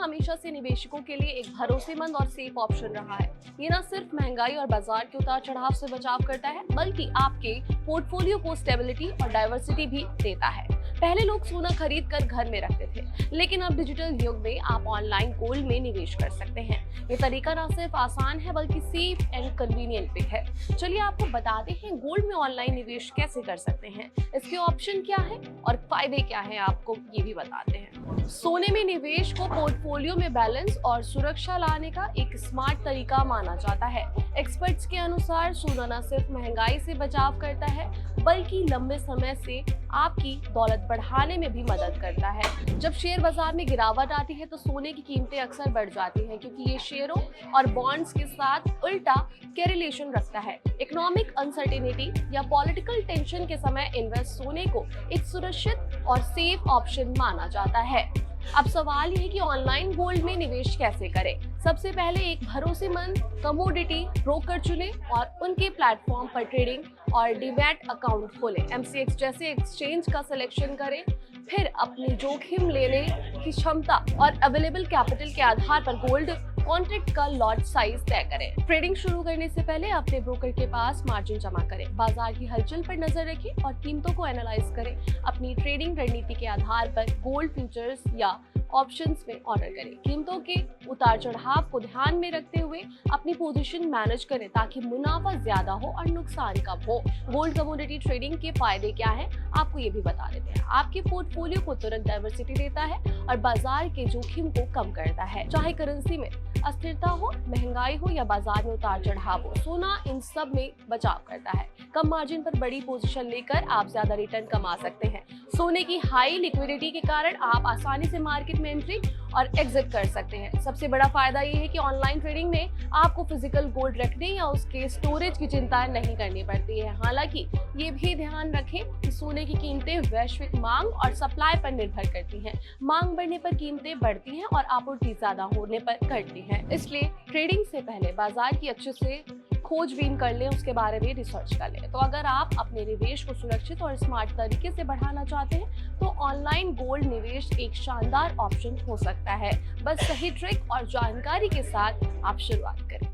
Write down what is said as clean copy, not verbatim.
हमेशा से निवेशकों के लिए एक भरोसेमंद और सेफ ऑप्शन रहा है। ये न सिर्फ महंगाई और बाजार के उतार चढ़ाव से बचाव करता है, बल्कि आपके पोर्टफोलियो को स्टेबिलिटी और डाइवर्सिटी भी देता है। पहले लोग सोना खरीद कर घर में रखते थे, लेकिन अब डिजिटल युग में आप ऑनलाइन गोल्ड में निवेश कर सकते हैं। ये तरीका न सिर्फ आसान है बल्कि सेफ एंड कन्वीनियंट भी है। चलिए आपको बताते हैं गोल्ड में ऑनलाइन निवेश कैसे कर सकते हैं, इसके ऑप्शन क्या है और फायदे क्या है, आपको ये भी बताते हैं। सोने में निवेश को पोर्टफोलियो में बैलेंस और सुरक्षा लाने का एक स्मार्ट तरीका माना जाता है। एक्सपर्ट्स के अनुसार सोना न सिर्फ महंगाई से बचाव करता है, बल्कि लंबे समय से आपकी दौलत बढ़ाने में भी मदद करता है। जब शेयर बाजार में गिरावट आती है तो सोने की कीमतें अक्सर बढ़ जाती हैं, क्योंकि ये शेयरों और बॉन्ड्स के साथ उल्टा कैरिलेशन रखता है। इकोनॉमिक अनसर्टेनिटी या पॉलिटिकल टेंशन के समय इन्वेस्ट सोने को एक सुरक्षित और सेफ ऑप्शन माना जाता है। अब सवाल ये है कि ऑनलाइन गोल्ड में निवेश कैसे करें। सबसे पहले एक भरोसेमंद कमोडिटी ब्रोकर चुनें और उनके प्लेटफॉर्म पर ट्रेडिंग और डीमैट अकाउंट खोलें। एमसीएक्स जैसे एक्सचेंज का सिलेक्शन करें, फिर अपनी जोखिम लेने की क्षमता और अवेलेबल कैपिटल के आधार पर गोल्ड कॉन्ट्रैक्ट का लॉट साइज तय करें। ट्रेडिंग शुरू करने से पहले अपने ब्रोकर के पास मार्जिन जमा करें, बाजार की हलचल पर नजर रखें और कीमतों को एनालाइज करें। अपनी ट्रेडिंग रणनीति के आधार पर गोल्ड फ्यूचर्स या ऑप्शंस में ऑर्डर करें। कीमतों के उतार चढ़ाव को ध्यान में रखते हुए अपनी पोजीशन मैनेज करें, ताकि मुनाफा ज्यादा हो और नुकसान कम हो। गोल्ड कमोडिटी ट्रेडिंग के फायदे क्या है, आपको ये भी बता देते हैं। आपके पोर्टफोलियो को तुरंत डाइवर्सिटी देता है और बाजार के जोखिम को कम करता है। चाहे करेंसी में अस्थिरता हो, महंगाई हो या बाजार में उतार चढ़ाव हो, सोना इन सब में बचाव करता है। कम मार्जिन पर बड़ी पोजीशन लेकर आप ज्यादा रिटर्न कमा सकते हैं। सोने की हाई लिक्विडिटी के कारण आप आसानी से मार्केट में एंट्री और एग्जिट कर सकते हैं। सबसे बड़ा फायदा ये है कि ऑनलाइन ट्रेडिंग में आपको फिजिकल गोल्ड रखने या उसके स्टोरेज की चिंता नहीं करनी पड़ती है। हालांकि ये भी ध्यान रखें कि सोने की कीमतें वैश्विक मांग और सप्लाई पर निर्भर करती हैं। मांग बढ़ने पर कीमतें बढ़ती हैं और आपूर्ति ज्यादा होने पर घटती है। इसलिए ट्रेडिंग से पहले बाजार की अच्छे से खोजबीन कर लें, उसके बारे में रिसर्च कर लें। तो अगर आप अपने निवेश को सुरक्षित और स्मार्ट तरीके से बढ़ाना चाहते हैं तो ऑनलाइन गोल्ड निवेश एक शानदार ऑप्शन हो सकता है। बस सही ट्रिक और जानकारी के साथ आप शुरुआत करें।